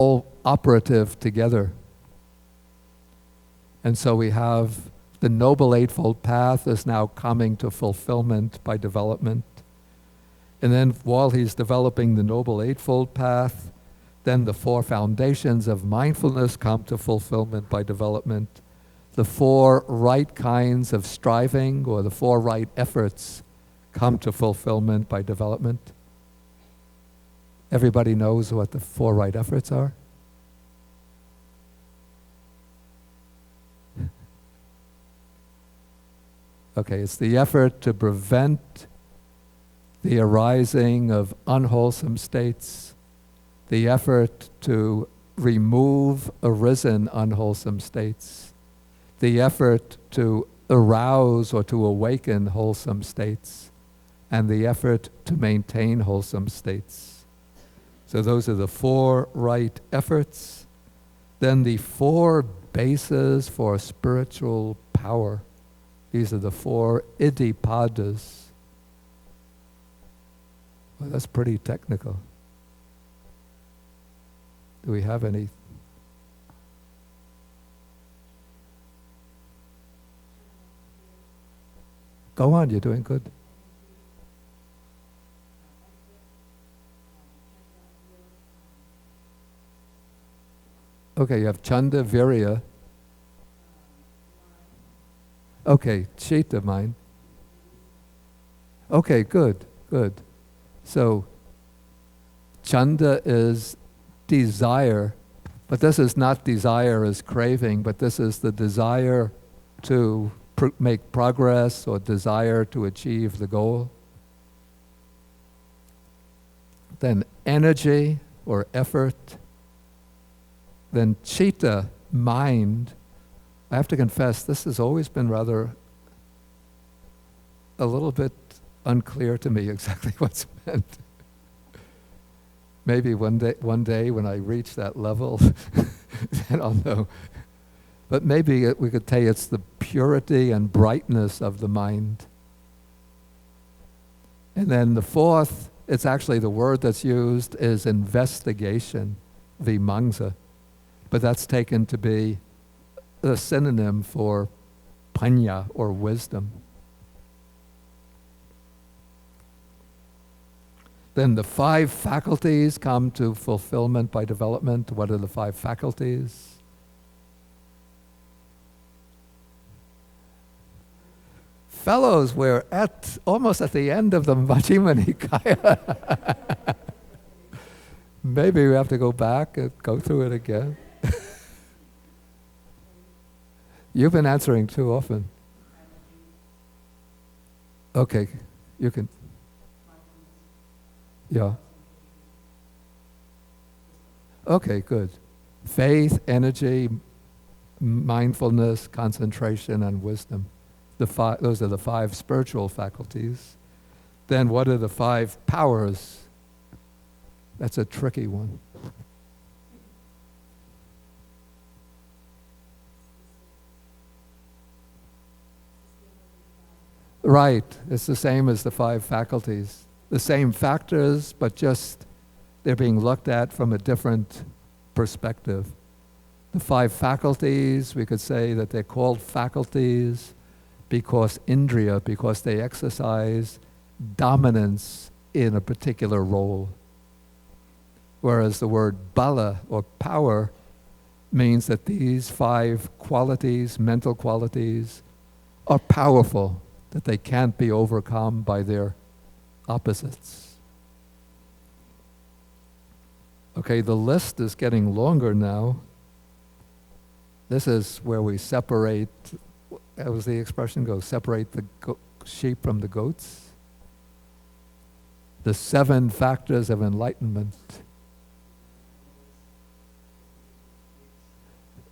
all operative together. And so we have the Noble Eightfold Path is now coming to fulfillment by development. And then while he's developing the Noble Eightfold Path, then the 4 foundations of mindfulness come to fulfillment by development. The 4 right kinds of striving, or the 4 right efforts, come to fulfillment by development. Everybody knows what the 4 right efforts are? Okay, it's the effort to prevent the arising of unwholesome states, the effort to remove arisen unwholesome states, the effort to arouse or to awaken wholesome states, and the effort to maintain wholesome states. So those are the 4 right efforts. Then the 4 bases for spiritual power. These are the 4 iddhipadas. Well, that's pretty technical. Do we have any? Go on, you're doing good. Okay, you have Chanda, Virya. Okay, Chitta, mind. Okay, good, good. So, Chanda is desire, but this is not desire as craving, but this is the desire to make progress or desire to achieve the goal. Then energy or effort. Then Chitta, mind. I have to confess, this has always been rather a little bit unclear to me exactly what's meant. Maybe one day when I reach that level, then I'll know. But maybe we could say it's the purity and brightness of the mind. And then the 4th, it's actually the word that's used is investigation, vimamsa. But that's taken to be a synonym for panya, or wisdom. Then the 5 faculties come to fulfillment by development. What are the 5 faculties? Fellows, we're almost at the end of the Majjhima Nikaya. Maybe we have to go back and go through it again. You've been answering too often. Okay, you can. Yeah. Okay, good. Faith, energy, mindfulness, concentration, and wisdom. Those are the 5 spiritual faculties. Then what are the 5 powers? That's a tricky one. Right, it's the same as the 5 faculties. The same factors, but just they're being looked at from a different perspective. The 5 faculties, we could say that they're called faculties because they exercise dominance in a particular role. Whereas the word bala, or power, means that these 5 qualities, mental qualities, are powerful, that they can't be overcome by their opposites. Okay, the list is getting longer now. This is where we separate, how does the expression go? Separate the sheep from the goats. The 7 factors of enlightenment.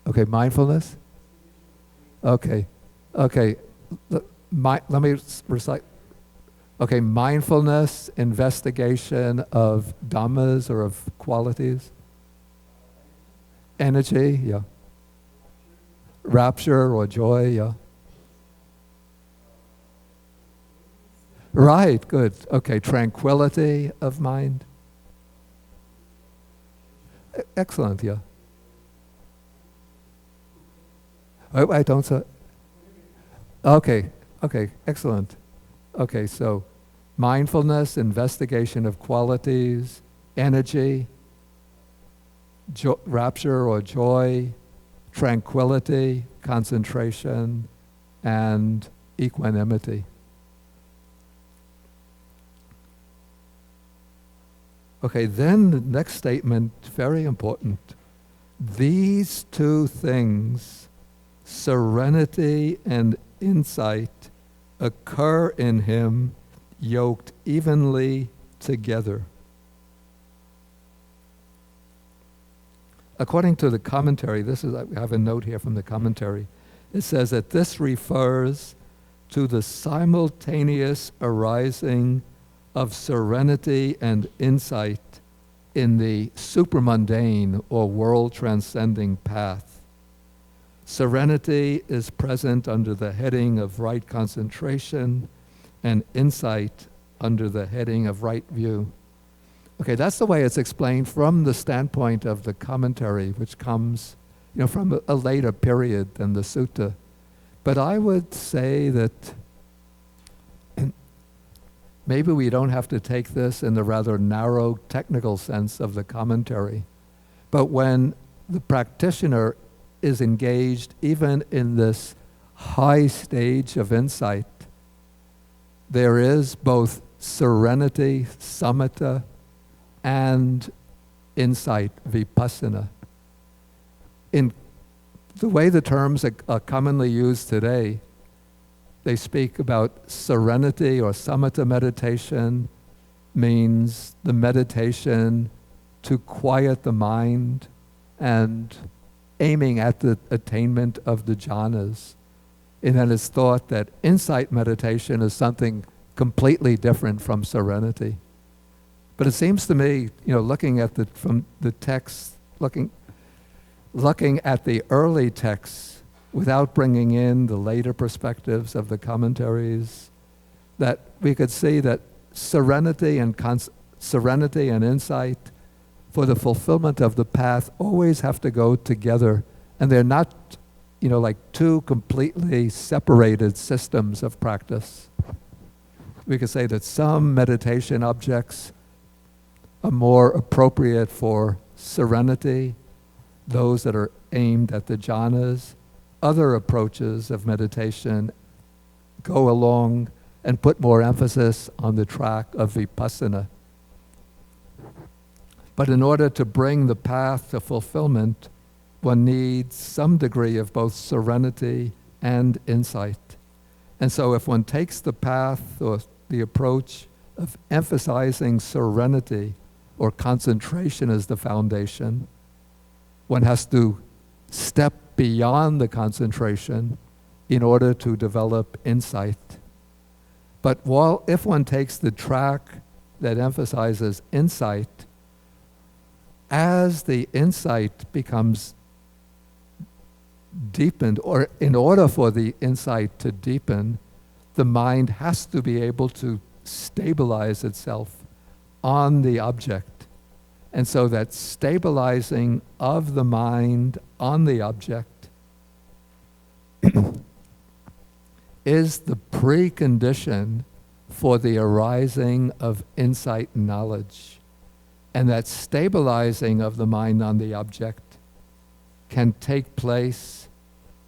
Okay, mindfulness? Okay. Let me recite. Okay, mindfulness, investigation of dhammas or of qualities. Energy, yeah. Rapture or joy, yeah. Right, good. Okay, tranquility of mind. Excellent, yeah. I don't say. Okay, excellent. Okay, so mindfulness, investigation of qualities, energy, rapture or joy, tranquility, concentration, and equanimity. Okay, then the next statement, very important. These two things, serenity and insight, occur in him yoked evenly together. According to the commentary, I have a note here from the commentary. It says that this refers to the simultaneous arising of serenity and insight in the supramundane or world-transcending path. Serenity is present under the heading of right concentration, and insight under the heading of right view. Okay, that's the way it's explained from the standpoint of the commentary, which comes, from a later period than the sutta. But I would say that maybe we don't have to take this in the rather narrow technical sense of the commentary. But when the practitioner is engaged even in this high stage of insight, there is both serenity, samatha, and insight, vipassana. In the way the terms are commonly used today, they speak about serenity or samatha meditation means the meditation to quiet the mind and aiming at the attainment of the jhanas. And then it's thought that insight meditation is something completely different from serenity. But it seems to me, looking at from the text, looking at the early texts without bringing in the later perspectives of the commentaries, that we could see that serenity and insight for the fulfillment of the path always have to go together, and they're not, like two completely separated systems of practice. We could say that some meditation objects are more appropriate for serenity, those that are aimed at the jhanas. Other approaches of meditation go along and put more emphasis on the track of vipassana. But in order to bring the path to fulfillment, one needs some degree of both serenity and insight. And so if one takes the path or the approach of emphasizing serenity or concentration as the foundation, one has to step beyond the concentration in order to develop insight. But if one takes the track that emphasizes insight, as the insight becomes deepened, or in order for the insight to deepen, the mind has to be able to stabilize itself on the object. And so that stabilizing of the mind on the object is the precondition for the arising of insight and knowledge. And that stabilizing of the mind on the object can take place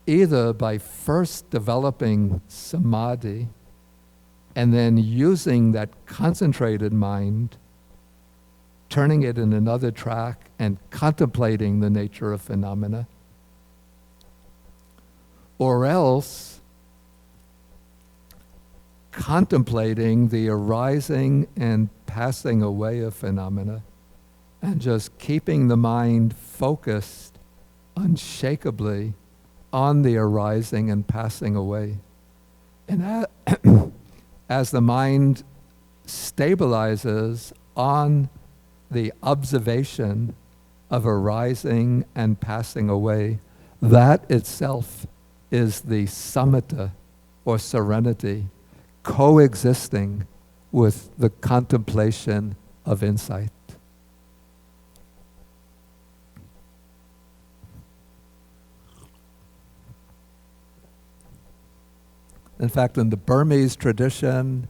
either by first developing samadhi and then using that concentrated mind, turning it in another track and contemplating the nature of phenomena, or else contemplating the arising and passing away of phenomena and just keeping the mind focused unshakably on the arising and passing away. And as the mind stabilizes on the observation of arising and passing away, that itself is the samatha or serenity coexisting with the contemplation of insight. In fact, in the Burmese tradition,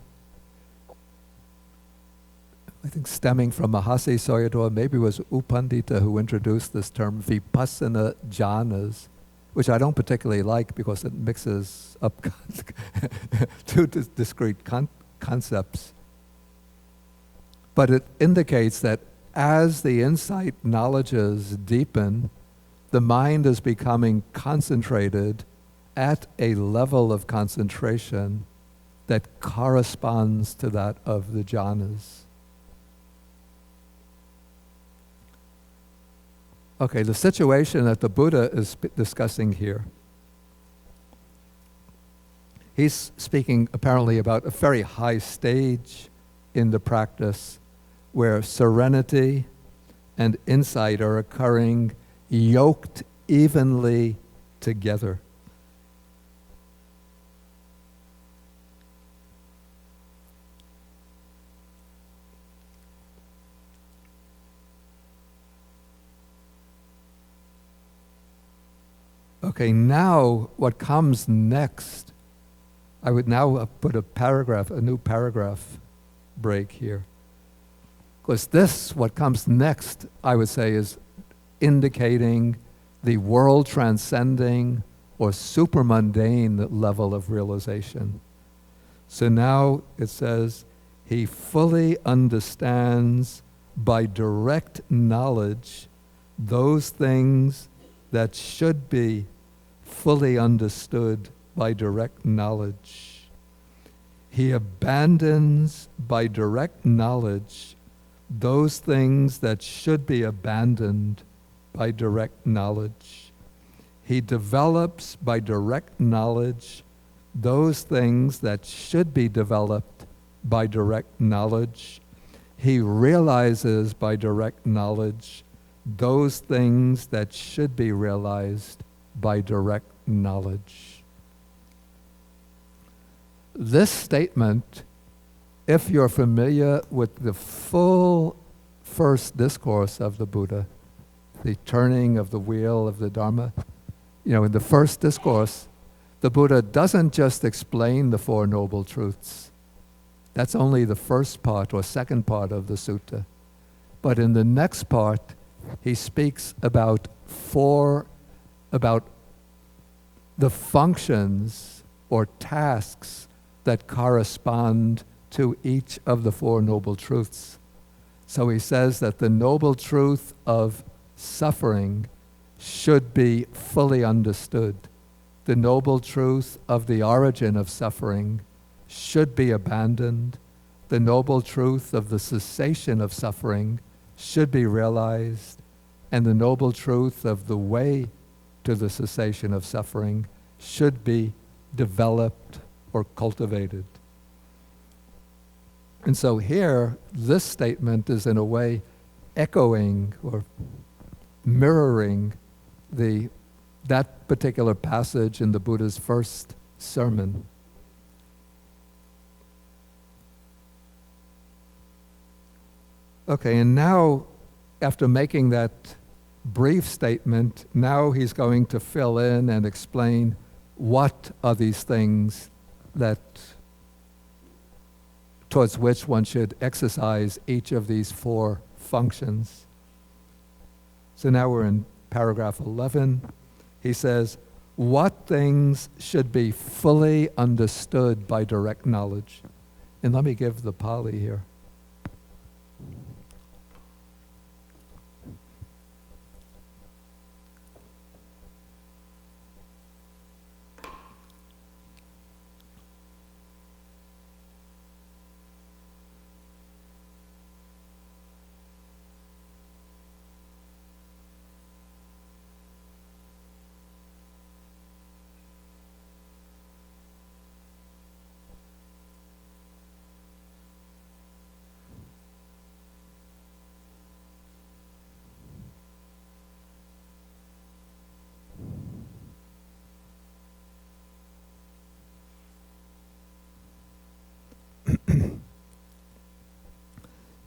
I think stemming from Mahāsal Sayadaw, maybe it was U Pandita who introduced this term vipassana jhanas, which I don't particularly like because it mixes up two discrete concepts. But it indicates that as the insight knowledges deepen, the mind is becoming concentrated at a level of concentration that corresponds to that of the jhanas. Okay, the situation that the Buddha is discussing here, he's speaking apparently about a very high stage in the practice where serenity and insight are occurring yoked evenly together. Okay, now what comes next, I would now put a new paragraph break here. Because this, what comes next, I would say, is indicating the world transcending or supermundane level of realization. So now it says, he fully understands by direct knowledge those things that should be fully understood by direct knowledge. He abandons by direct knowledge those things that should be abandoned by direct knowledge. He develops by direct knowledge those things that should be developed by direct knowledge. He realizes by direct knowledge those things that should be realized by direct knowledge. This statement, if you're familiar with the full first discourse of the Buddha, the turning of the wheel of the Dharma, in the first discourse, the Buddha doesn't just explain the Four Noble Truths. That's only the first part or second part of the sutta. But in the next part, he speaks about the functions or tasks that correspond to each of the Four Noble Truths. So he says that the noble truth of suffering should be fully understood. The noble truth of the origin of suffering should be abandoned. The noble truth of the cessation of suffering should be realized, and the noble truth of the way to the cessation of suffering should be developed or cultivated. And so here, this statement is in a way echoing or mirroring that particular passage in the Buddha's first sermon. Okay, and now, after making that brief statement, now he's going to fill in and explain what are these things towards which one should exercise each of these four functions. So now we're in paragraph 11. He says, what things should be fully understood by direct knowledge? And let me give the Pali here.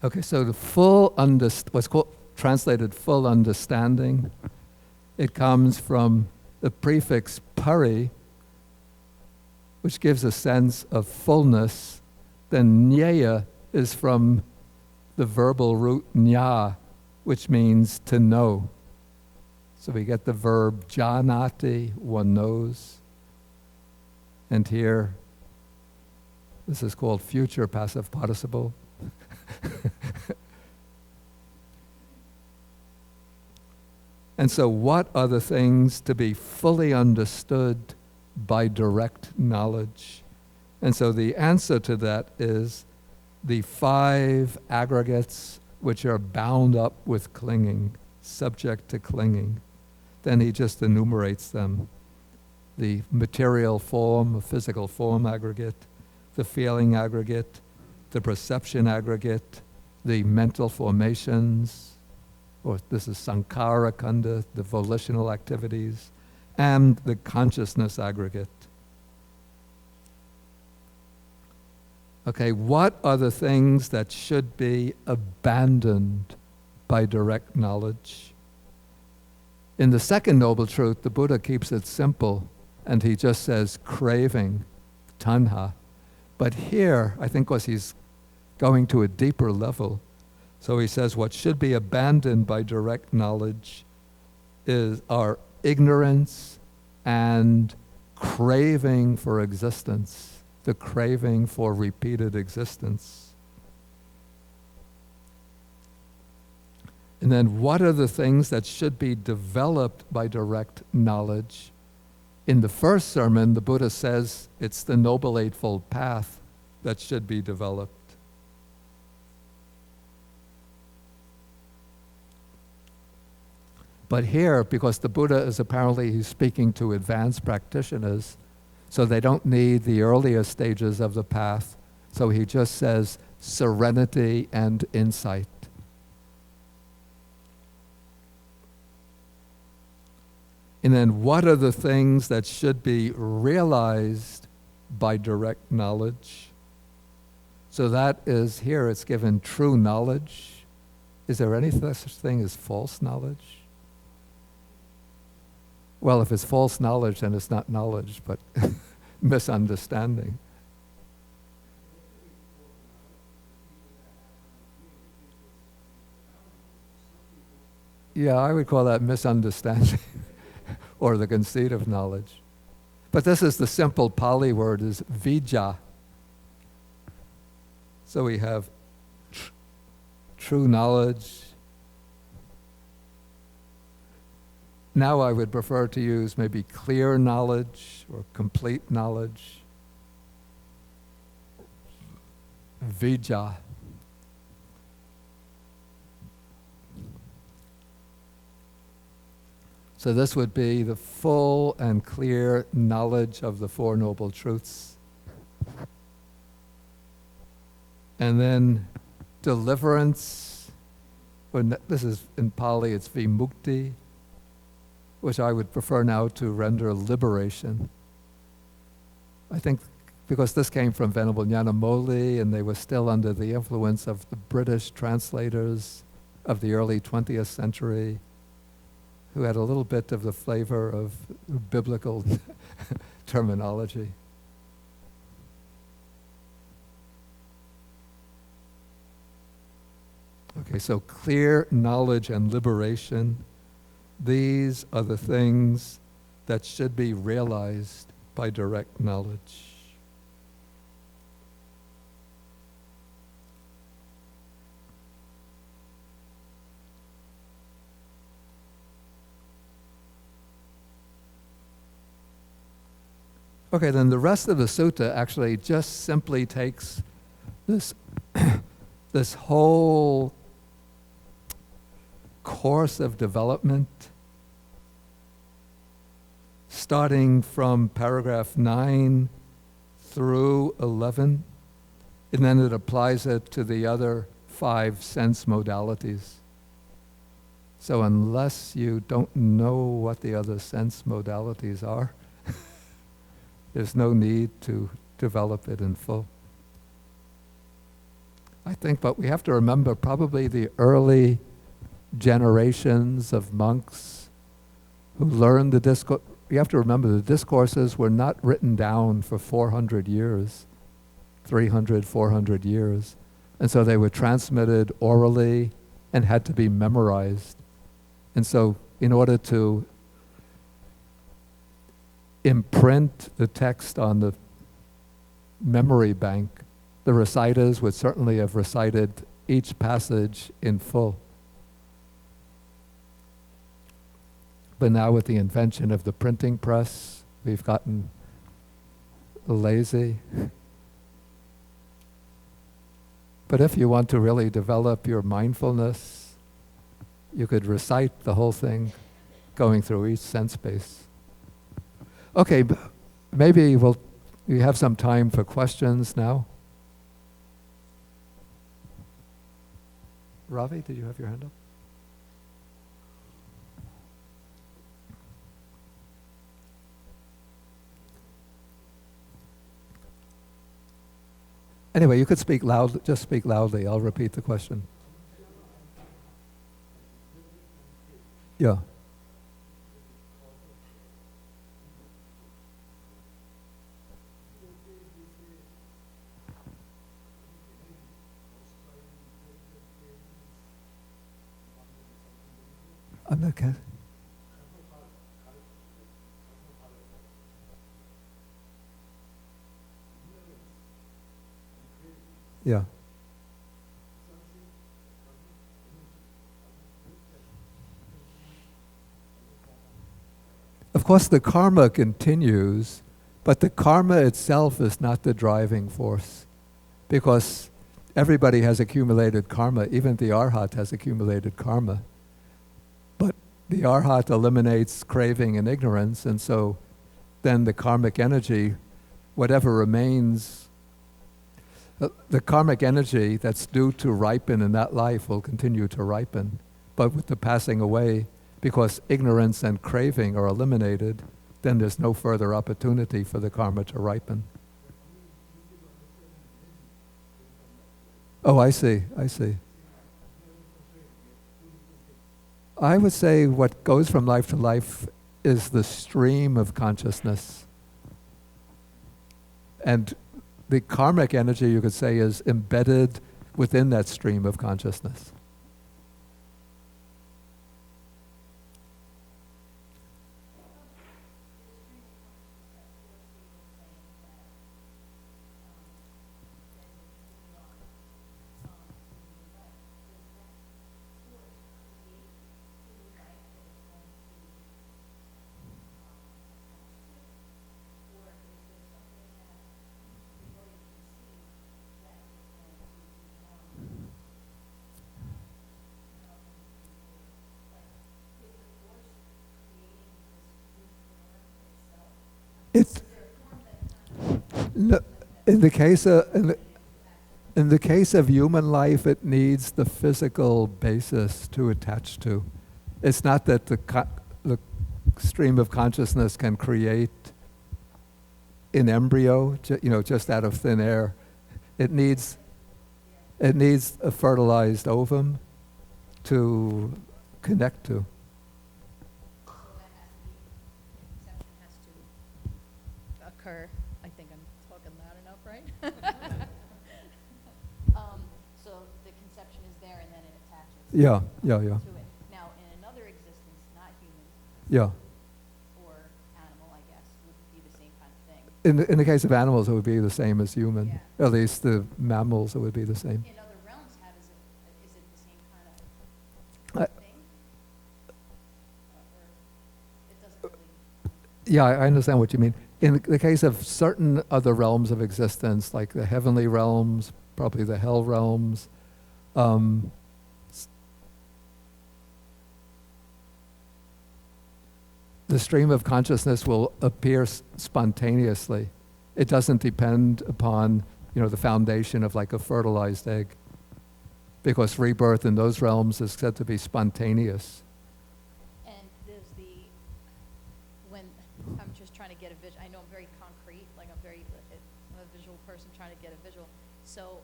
Okay, so the what's translated full understanding, it comes from the prefix pari, which gives a sense of fullness, then Nyaya is from the verbal root Nya, which means to know. So we get the verb janati, one knows. And here, this is called future passive participle. And so what are the things to be fully understood by direct knowledge? And so the answer to that is the 5 aggregates which are bound up with clinging, subject to clinging. Then he just enumerates them. The material form, physical form aggregate, the feeling aggregate, the perception aggregate, the mental formations, or this is sankhara khandha, the volitional activities, and the consciousness aggregate. Okay, what are the things that should be abandoned by direct knowledge? In the second noble truth, the Buddha keeps it simple, and he just says craving, tanha. But here, I think because he's going to a deeper level, so he says what should be abandoned by direct knowledge are ignorance and craving for existence, the craving for repeated existence. And then what are the things that should be developed by direct knowledge? In the first sermon, the Buddha says it's the Noble Eightfold Path that should be developed. But here, because the Buddha is apparently he's speaking to advanced practitioners, so they don't need the earlier stages of the path, so he just says serenity and insight. And then what are the things that should be realized by direct knowledge? So that is, here it's given true knowledge. Is there any such thing as false knowledge? Well, if it's false knowledge, then it's not knowledge, but misunderstanding. Yeah, I would call that misunderstanding or the conceit of knowledge. But this is the simple Pali word is vijja. So we have true knowledge. Now I would prefer to use maybe clear knowledge or complete knowledge. Vijja. So this would be the full and clear knowledge of the Four Noble Truths. And then deliverance, this is in Pali, it's vimukti, which I would prefer now to render liberation. I think because this came from Venerable Nyanamoli, and they were still under the influence of the British translators of the early 20th century, who had a little bit of the flavor of biblical terminology. Okay, so clear knowledge and liberation, these are the things that should be realized by direct knowledge. Okay, then the rest of the sutta actually just simply takes this, this whole course of development, starting from paragraph 9 through 11, and then it applies it to the other 5 sense modalities. So unless you don't know what the other sense modalities are, there's no need to develop it in full. I think, but we have to remember probably the early generations of monks who learned the you have to remember the discourses were not written down for 400 years, 300, 400 years. And so they were transmitted orally and had to be memorized. And so in order to imprint the text on the memory bank, the reciters would certainly have recited each passage in full. But now with the invention of the printing press, we've gotten lazy. But if you want to really develop your mindfulness, you could recite the whole thing, going through each sense base. Okay, maybe we have some time for questions now. Ravi, did you have your hand up? Anyway, you could speak loud. Just speak loudly. I'll repeat the question. Yeah. I'm not kidding. Yeah. Of course, the karma continues, but the karma itself is not the driving force, because everybody has accumulated karma. Even the arhat has accumulated karma. But the arhat eliminates craving and ignorance, and so then the karmic energy, whatever remains, the karmic energy that's due to ripen in that life will continue to ripen. But with the passing away, because ignorance and craving are eliminated, then there's no further opportunity for the karma to ripen. Oh, I see. I would say what goes from life to life is the stream of consciousness. And the karmic energy, you could say, is embedded within that stream of consciousness. It's in the case of human life, it needs the physical basis to attach to. It's not that the stream of consciousness can create an embryo, just out of thin air. It needs a fertilized ovum to connect to. I think I'm talking loud enough, right? So the conception is there and then it attaches Yeah. to it. Now, in another existence, not human Yeah. or animal, I guess, would be the same kind of thing. In the case of animals, it would be the same as human. Yeah. At least the mammals, it would be the same. In other realms, is it the same kind of thing? Or it doesn't really... Yeah, I understand what you mean. In the case of certain other realms of existence, like the heavenly realms, probably the hell realms, the stream of consciousness will appear spontaneously. It doesn't depend upon, the foundation of like a fertilized egg, because rebirth in those realms is said to be spontaneous. And there's when I'm just trying to get a vision, I know I'm very concrete, like I'm a visual person trying to get a visual. So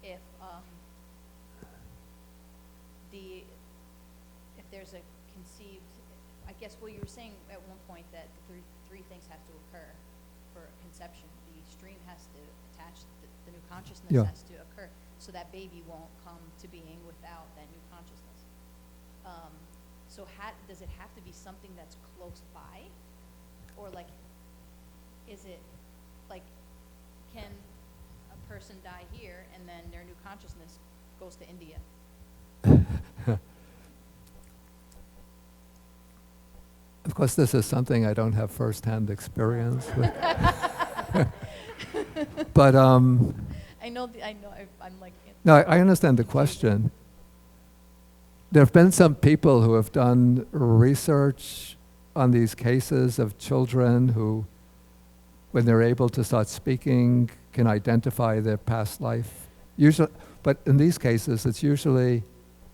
if if there's a conceived I guess what you were saying at one point that the three things have to occur for conception. The stream has to attach, the new consciousness Yeah. has to occur, so that baby won't come to being without that new consciousness. So does it have to be something that's close by? Or like, is it, like, can a person die here and then their new consciousness goes to India? Of course, this is something I don't have first-hand experience with. But I'm like... no, I understand the question. There have been some people who have done research on these cases of children who, when they're able to start speaking, can identify their past life. Usually, but in these cases, it's usually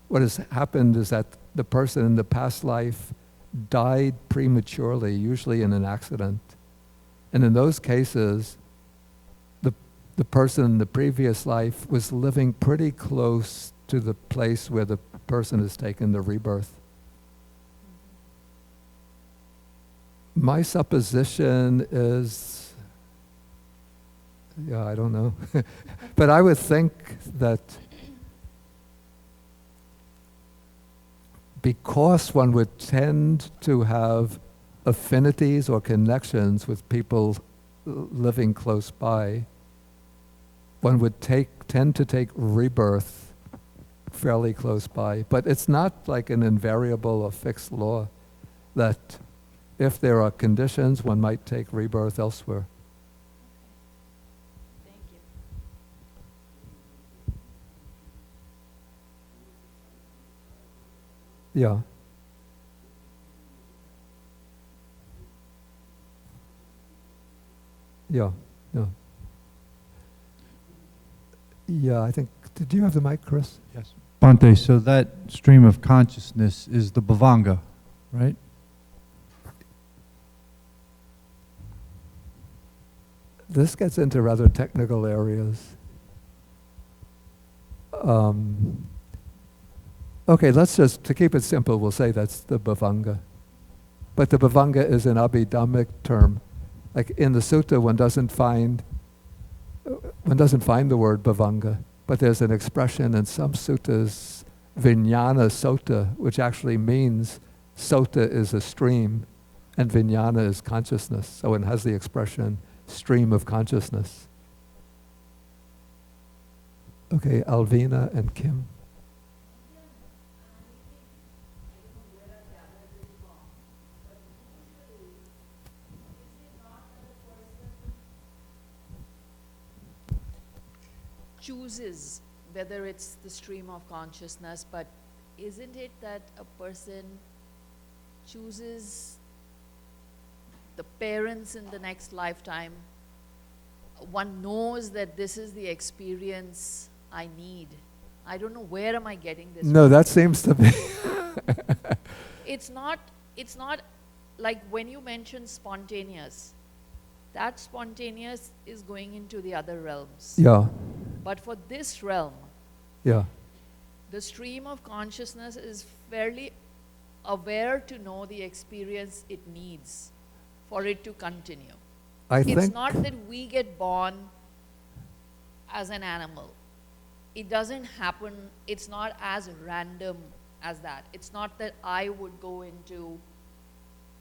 what has happened is that the person in the past life died prematurely, usually in an accident. And in those cases, the person in the previous life was living pretty close to the place where the person has taken the rebirth. My supposition is, I don't know, but I would think that because one would tend to have affinities or connections with people living close by, one would tend to take rebirth fairly close by. But it's not like an invariable or fixed law that if there are conditions, one might take rebirth elsewhere. Thank you. Yeah. Yeah. Yeah. Yeah, I think, did you have the mic, Chris? Yes. Bhante, so that stream of consciousness is the bhavanga, right? This gets into rather technical areas. Okay, let's just, to keep it simple, we'll say that's the bhavanga. But the bhavanga is an abhidhammic term. Like in the sutta, one doesn't find the word bhavanga, but there's an expression in some suttas, vijnana sota, which actually means sota is a stream and vijnana is consciousness. So it has the expression stream of consciousness. Okay, Alvina and Kim. Chooses whether it's the stream of consciousness, but isn't it that a person chooses the parents in the next lifetime? One knows that this is the experience I need. I don't know, where am I getting this No, from? that seems to be. It's not like when you mention spontaneous, that spontaneous is going into the other realms. Yeah, But for this realm, yeah. the stream of consciousness is fairly aware to know the experience it needs for it to continue. It's not that we get born as an animal. It doesn't happen, it's not as random as that. It's not that I would go into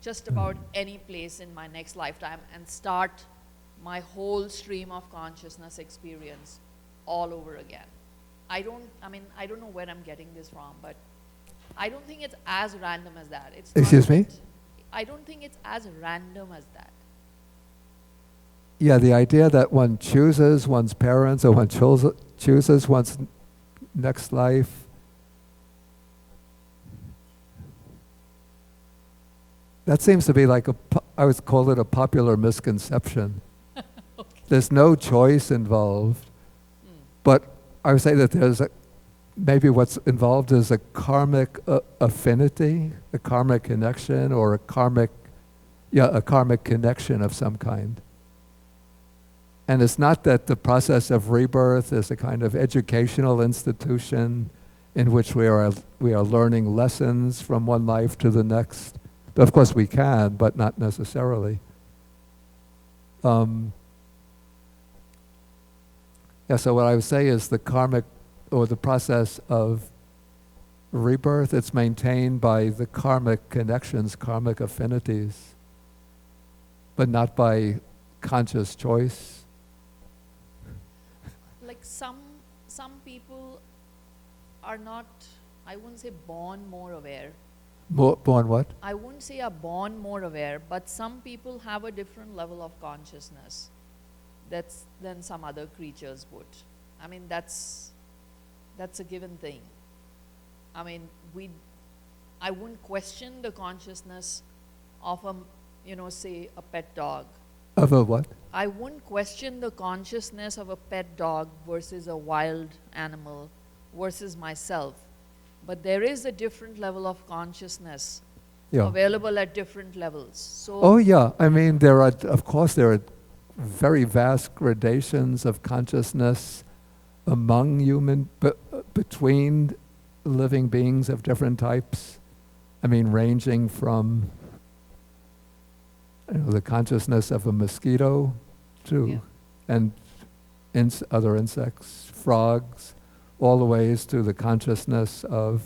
just about any place in my next lifetime and start my whole stream of consciousness experience all over again. I don't know where I'm getting this from, but I don't think it's as random as that. It's not Excuse me? I don't think it's as random as that. Yeah, the idea that one chooses one's parents or one chooses one's next life. That seems to be like I would call it a popular misconception. Okay. There's no choice involved, but I would say that maybe what's involved is a karmic affinity, a karmic connection, or a karmic connection of some kind. And it's not that the process of rebirth is a kind of educational institution in which we are learning lessons from one life to the next. Of course we can, but not necessarily. So what I would say is the karmic, or the process of rebirth, it's maintained by the karmic connections, karmic affinities, but not by conscious choice. Like some people are not, I wouldn't say born more aware. Born what? I wouldn't say are born more aware, but some people have a different level of consciousness than some other creatures would. I mean, that's a given thing. I mean, I wouldn't question the consciousness of say a pet dog. Of a what? I wouldn't question the consciousness of a pet dog versus a wild animal versus myself. But there is a different level of consciousness available at different levels. So I mean, there are very vast gradations of consciousness among between living beings of different types. I mean, ranging from the consciousness of a mosquito and other insects, frogs, all the ways to the consciousness of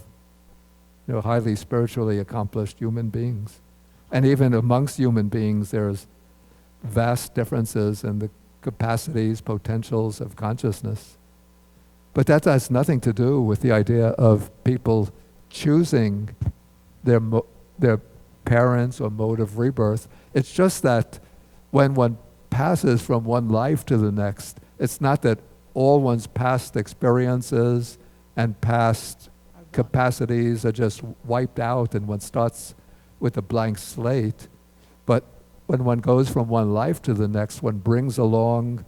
highly spiritually accomplished human beings. And even amongst human beings, there's vast differences in the capacities, potentials of consciousness. But that has nothing to do with the idea of people choosing their parents or mode of rebirth. It's just that when one passes from one life to the next, it's not that all one's past experiences and past capacities are just wiped out and one starts with a blank slate. But when one goes from one life to the next, one brings along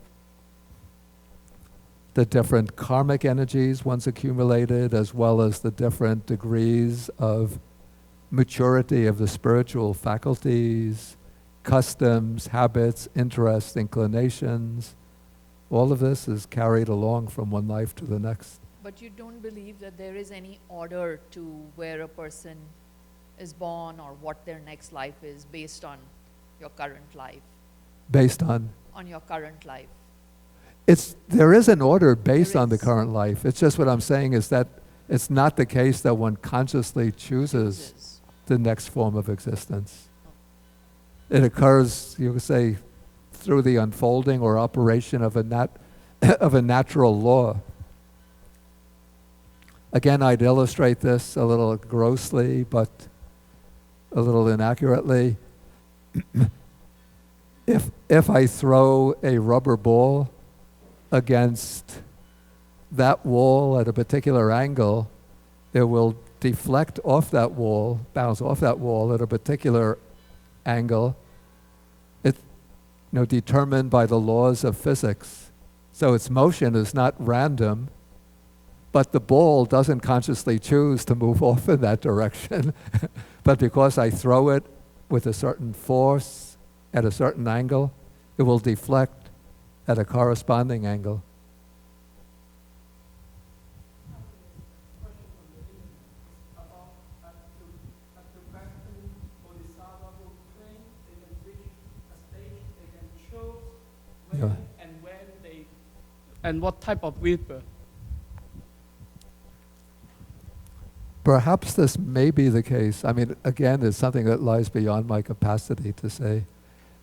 the different karmic energies one's accumulated, as well as the different degrees of maturity of the spiritual faculties, customs, habits, interests, inclinations. All of this is carried along from one life to the next. But you don't believe that there is any order to where a person is born or what their next life is based on your current life? Based on? On your current life. There is an order based on the current life. It's just what I'm saying is that it's not the case that one consciously chooses the next form of existence. It occurs, you could say, through the unfolding or operation of a natural law. Again, I'd illustrate this a little grossly, but a little inaccurately. If I throw a rubber ball against that wall at a particular angle, it will deflect off that wall, bounce off that wall at a particular angle. It's determined by the laws of physics. So its motion is not random, but the ball doesn't consciously choose to move off in that direction. But because I throw it with a certain force at a certain angle, it will deflect at a corresponding angle. And what type of rebirth? Perhaps this may be the case. I mean, again, it's something that lies beyond my capacity to say.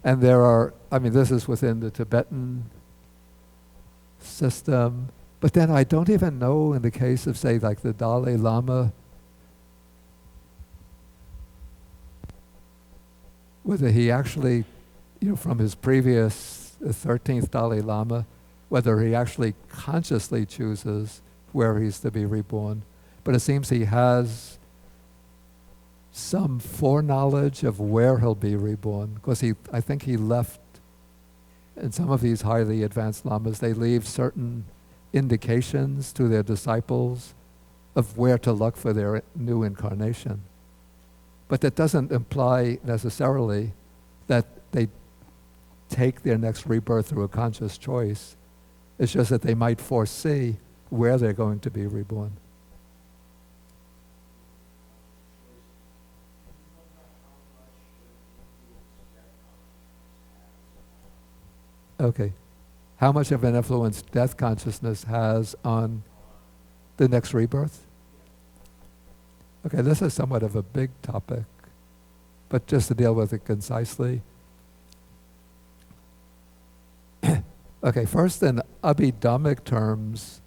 And this is within the Tibetan system. But then I don't even know in the case of, say, like the Dalai Lama, whether he actually, from his previous 13th Dalai Lama, whether he actually consciously chooses where he's to be reborn. But it seems he has some foreknowledge of where he'll be reborn, because I think he left, in some of these highly advanced lamas, they leave certain indications to their disciples of where to look for their new incarnation. But that doesn't imply necessarily that they take their next rebirth through a conscious choice. It's just that they might foresee where they're going to be reborn. Okay. How much of an influence death consciousness has on the next rebirth? Okay, this is somewhat of a big topic, but just to deal with it concisely. Okay, first in Abhidhammic terms,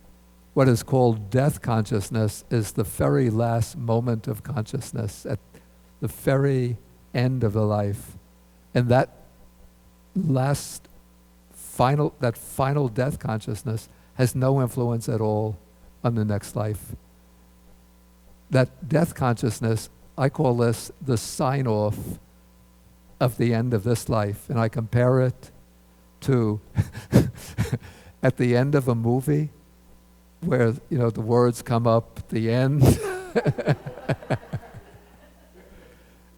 what is called death consciousness is the very last moment of consciousness, at the very end of the life. And that final death consciousness has no influence at all on the next life. That death consciousness, I call this the sign-off of the end of this life. And I compare it to at the end of a movie where, the words come up, the end.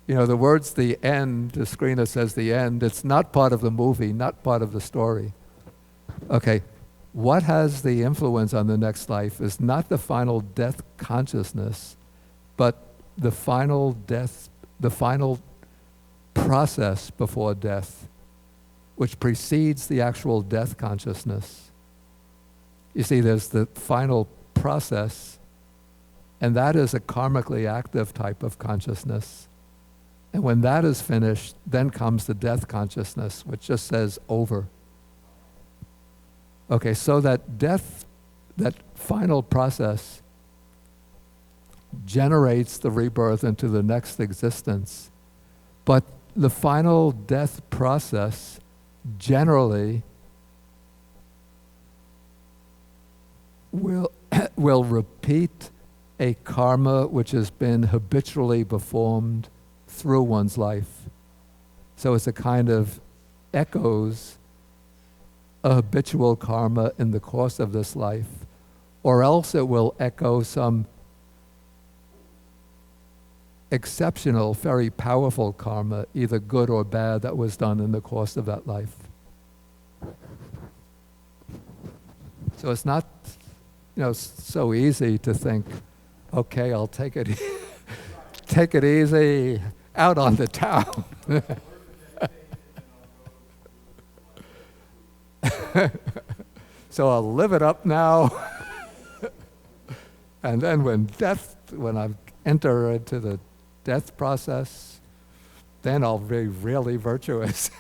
The words, the end, the screen that says the end, it's not part of the movie, not part of the story. Okay, what has the influence on the next life is not the final death consciousness, but the final death, the final process before death, which precedes the actual death consciousness. You see, there's the final process, and that is a karmically active type of consciousness. And when that is finished, then comes the death consciousness, which just says over. Okay, so that death, that final process generates the rebirth into the next existence. But the final death process generally will repeat a karma which has been habitually performed through one's life. So it's a kind of echoes a habitual karma in the course of this life, or else it will echo some exceptional, very powerful karma, either good or bad, that was done in the course of that life. So it's not, so easy to think, okay, I'll take it easy, out on the town. So I'll live it up now. And then when I enter into the death process, then I'll be really virtuous.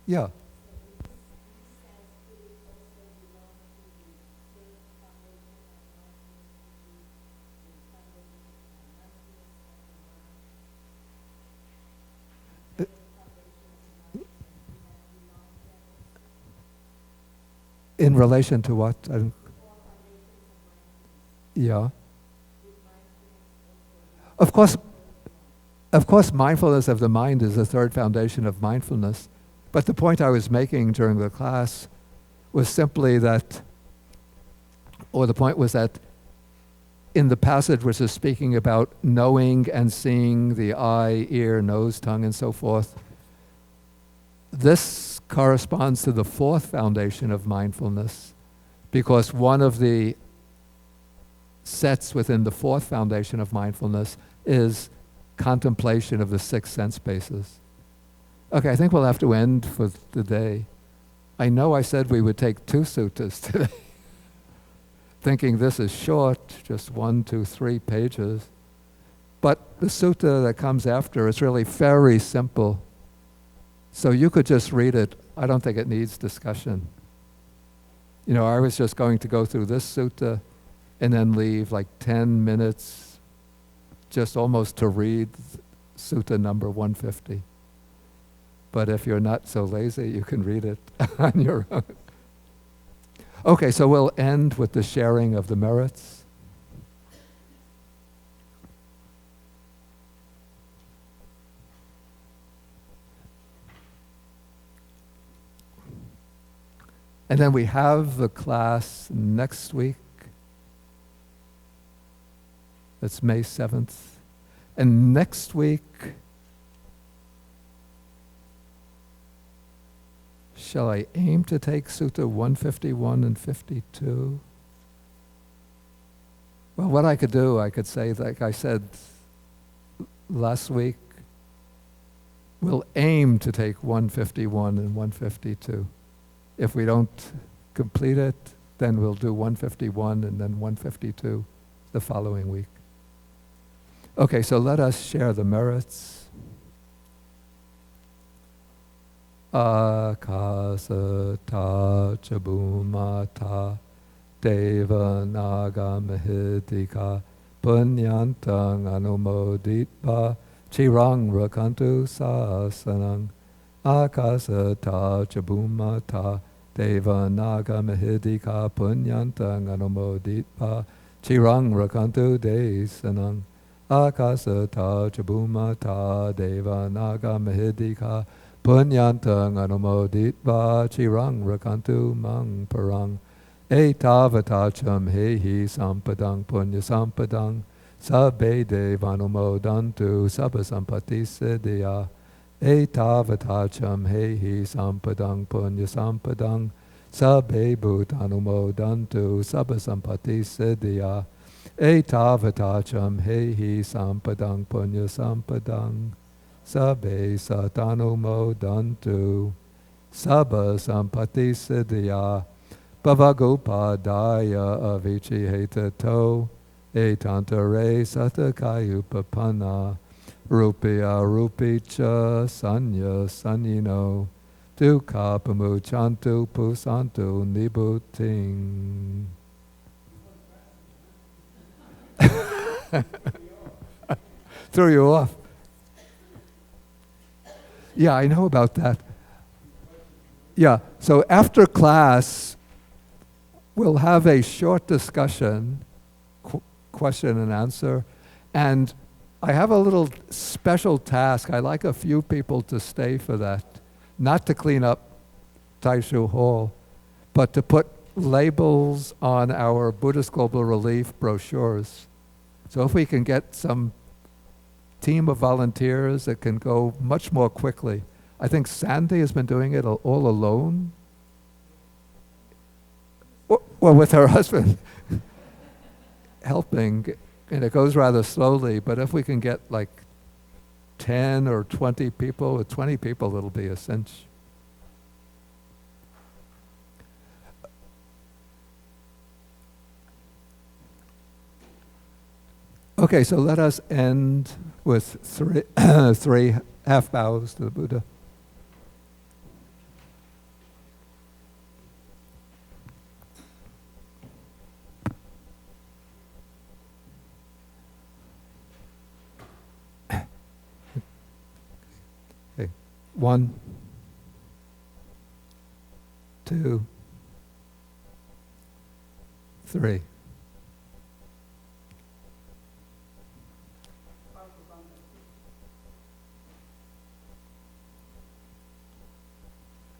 Yeah. In relation to what? Yeah. Of course, mindfulness of the mind is the third foundation of mindfulness. But the point I was making during the class was simply that, or the point was that in the passage which is speaking about knowing and seeing the eye, ear, nose, tongue, and so forth, this corresponds to the fourth foundation of mindfulness, because one of the sets within the fourth foundation of mindfulness is contemplation of the six sense bases. Okay, I think we'll have to end for the day. I know I said we would take 2 suttas today, thinking this is short, just 1, 2, 3 pages. But the sutta that comes after is really very simple. So you could just read it. I don't think it needs discussion. I was just going to go through this sutta and then leave like 10 minutes just almost to read sutta number 150. But if you're not so lazy, you can read it on your own. Okay, so we'll end with the sharing of the merits. And then we have the class next week. That's May 7th. And next week, shall I aim to take Sutta 151 and 52? Well, Well, what I could do, I could say, like I said last week, we'll aim to take 151 and 152. If we don't complete it, then we'll do 151 and then 152 the following week. Okay, so let us share the merits. Akasata chabumata deva naga mahidika punyantang anumoditva chirang rakantu sasanang akasata chabumata deva naga mahidika punyantang anumoditva chirang rakantu desanang akasata chabumata deva naga mahidika punyantang anumoditva chirang rakantu mang parang etavatacham hehi sampadang punya sampadang sabbe devanumodantu sabba sampati siddhya etavatacham hehi sampadang punya sampadang sabbe bhutanumodantu sabba sampati siddhya etavatacham hehi sampadang punya sampadang sabbe satanumodantu sabba sampati siddhya Bhavagopadaya avici hetato etantare satakayupapana rupya rupicha sanya sanyino dukkha pamuchantu pusantu nibuting. Threw you off. Yeah, I know about that. Yeah, so after class, we'll have a short discussion, question and answer, and I have a little special task. I like a few people to stay for that, not to clean up Taishu Hall, but to put labels on our Buddhist Global Relief brochures. So if we can get some team of volunteers, it can go much more quickly. I think Sandy has been doing it all alone. Well, with her husband helping, and it goes rather slowly, but if we can get like 10 or 20 people, with 20 people it'll be a cinch. Okay, so let us end with three half bows to the Buddha. Okay. 1, 2, 3.